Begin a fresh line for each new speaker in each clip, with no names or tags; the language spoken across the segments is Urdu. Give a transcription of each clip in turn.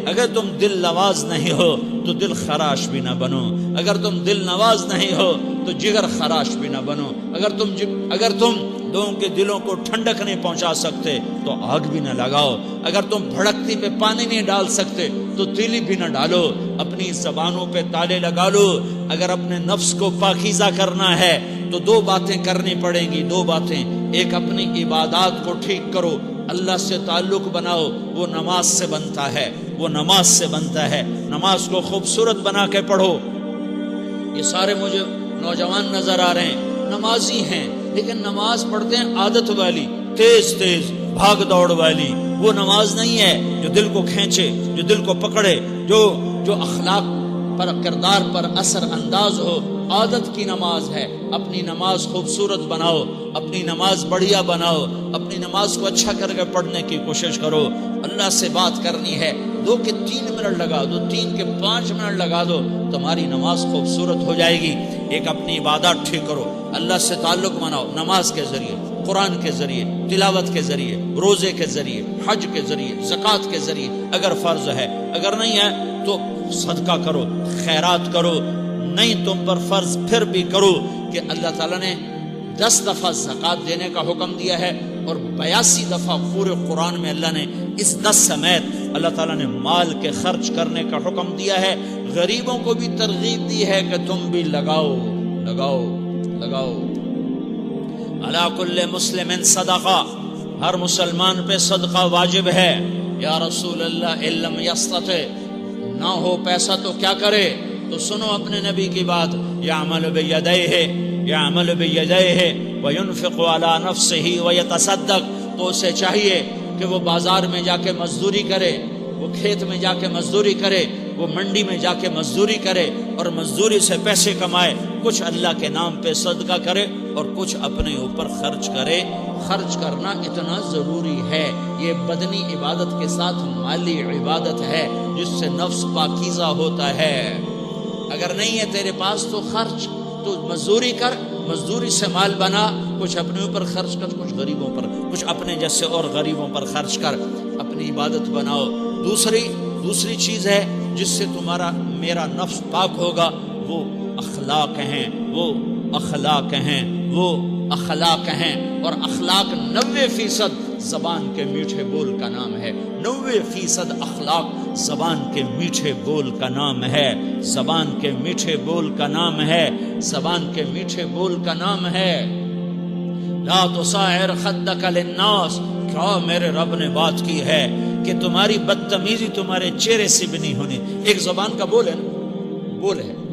اگر تم دل نواز نہیں ہو تو دل خراش بھی نہ بنو، اگر تم دل نواز نہیں ہو تو جگر خراش بھی نہ بنو، اگر تم لوگوں کے دلوں کو ٹھنڈک نہیں پہنچا سکتے تو آگ بھی نہ لگاؤ، اگر تم بھڑکتی پہ پانی نہیں ڈال سکتے تو تیلی بھی نہ ڈالو، اپنی زبانوں پہ تالے لگا لو۔ اگر اپنے نفس کو پاکیزہ کرنا ہے تو دو باتیں کرنی پڑیں گی، دو باتیں، ایک اپنی عبادات کو ٹھیک کرو، اللہ سے تعلق بناؤ، وہ نماز سے بنتا ہے، وہ نماز سے بنتا ہے، نماز کو خوبصورت بنا کے پڑھو۔ یہ سارے مجھے نوجوان نظر آ رہے ہیں، نمازی ہیں لیکن نماز پڑھتے ہیں عادت والی، تیز تیز بھاگ دوڑ والی، وہ نماز نہیں ہے جو دل کو کھینچے، جو دل کو پکڑے، جو اخلاق پر، کردار پر اثر انداز ہو۔ عادت کی نماز ہے، اپنی نماز خوبصورت بناؤ، اپنی نماز بڑھیا بناؤ، اپنی نماز کو اچھا کر کے پڑھنے کی کوشش کرو۔ اللہ سے بات کرنی ہے، 2 کے 3 منٹ لگا دو، 3 کے 5 منٹ لگا دو، تمہاری نماز خوبصورت ہو جائے گی۔ ایک اپنی عبادات ٹھیک کرو، اللہ سے تعلق بناؤ، نماز کے ذریعے، قرآن کے ذریعے، تلاوت کے ذریعے، روزے کے ذریعے، حج کے ذریعے، زکوٰۃ کے ذریعے اگر فرض ہے، اگر نہیں ہے تو صدقہ کرو، خیرات کرو، نہیں تم پر فرض پھر بھی کرو کہ اللہ تعالیٰ نے 10 دفعہ زکوٰۃ دینے کا حکم دیا ہے اور 82 دفعہ پورے قرآن میں اللہ نے اس 10 سمیت اللہ تعالیٰ نے مال کے خرچ کرنے کا حکم دیا ہے۔ غریبوں کو بھی ترغیب دی ہے کہ تم بھی لگاؤ لگاؤ لگاؤ۔ علی کل مسلم صدقہ، ہر مسلمان پہ صدقہ واجب ہے۔ یا رسول اللہ ان لم یستطع، نہ ہو پیسہ تو کیا کرے؟ تو سنو اپنے نبی کی بات، یعمل بیدیہ وینفق علی نفسہ ویتصدق، تو اسے چاہیے کہ وہ بازار میں جا کے مزدوری کرے، وہ کھیت میں جا کے مزدوری کرے، وہ منڈی میں جا کے مزدوری کرے اور مزدوری سے پیسے کمائے، کچھ اللہ کے نام پہ صدقہ کرے اور کچھ اپنے اوپر خرچ کرے۔ خرچ کرنا اتنا ضروری ہے، یہ بدنی عبادت کے ساتھ مالی عبادت ہے جس سے نفس پاکیزہ ہوتا ہے۔ اگر نہیں ہے تیرے پاس تو خرچ، تو مزدوری کر، مزدوری سے مال بنا، کچھ اپنے اوپر خرچ کر، کچھ غریبوں پر، کچھ اپنے جیسے اور غریبوں پر خرچ کر، اپنی عبادت بناؤ۔ دوسری چیز ہے جس سے تمہارا میرا نفس پاک ہوگا، وہ اخلاق ہیں، وہ اخلاق ہیں، وہ اخلاق ہیں، اور اخلاق 90% زبان کے میٹھے بول کا نام ہے۔ 90% اخلاق زبان کے میٹھے بول کا نام ہے، زبان کے میٹھے بول کا نام ہے، زبان کے میٹھے بول کا نام ہے۔ لا تصعر خدک للناس، کیا میرے رب نے بات کی ہے کہ تمہاری بدتمیزی تمہارے چہرے سے بھی نہیں ہونی۔ ایک زبان کا بول ہے نا،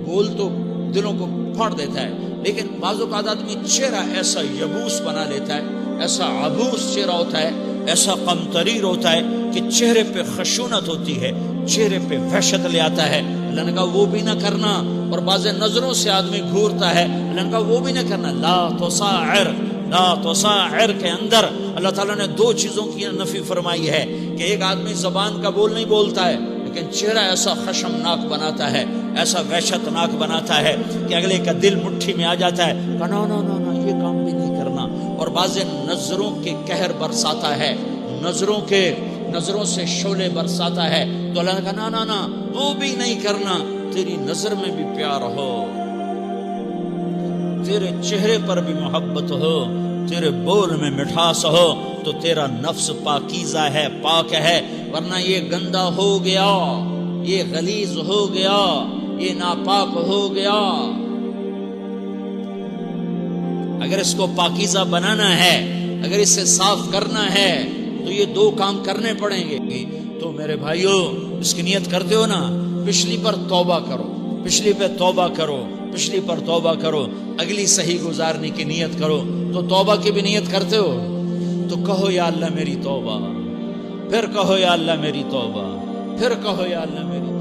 بول تو دلوں کو پھاڑ دیتا ہے، لیکن بعض اوقات آدمی چہرہ ایسا یبوس بنا لیتا ہے، ایسا عبوس چہرہ ہوتا ہے، ایسا قمطریر ہوتا ہے کہ چہرے پہ خشونت ہوتی ہے، چہرے پہ وحشت لے آتا ہے۔ اللہ نے کہا وہ بھی نہ کرنا، اور بعض نظروں سے آدمی گھورتا ہے، اللہ نے کہا وہ بھی نہ کرنا۔ لا تصعر کے اندر اللہ تعالیٰ نے 2 چیزوں کی نفی فرمائی ہے کہ ایک آدمی زبان کا بول نہیں بولتا ہے لیکن چہرہ ایسا خشمناک بناتا ہے، ایسا وحشتناک بناتا ہے کہ اگلے کا دل مٹھی میں آ جاتا ہے، کہ نا یہ کام بھی نہیں کرنا۔ اور بعض نظروں کے قہر برساتا ہے، نظروں سے شعلے برساتا ہے، تو اللہ نے کہا نا وہ بھی نہیں کرنا۔ تیری نظر میں بھی پیار ہو، تیرے چہرے پر بھی محبت ہو، تیرے بول میں مٹھاس ہو، تو تیرا نفس پاکیزہ ہے، پاک ہے، ورنہ یہ گندا ہو گیا، یہ غلیظ ہو گیا، یہ ناپاک ہو گیا۔ اگر اس کو پاکیزہ بنانا ہے، اگر اسے صاف کرنا ہے تو یہ 2 کام کرنے پڑیں گے۔ تو میرے بھائیو، اس کی نیت کرتے ہو نا، پچھلی پر توبہ کرو، پچھلی پہ توبہ کرو، پچھلی پر توبہ کرو، اگلی صحیح گزارنے کی نیت کرو۔ تو توبہ کی بھی نیت کرتے ہو تو کہو یا اللہ میری توبہ، پھر کہو یا اللہ میری توبہ، پھر کہو یا اللہ میری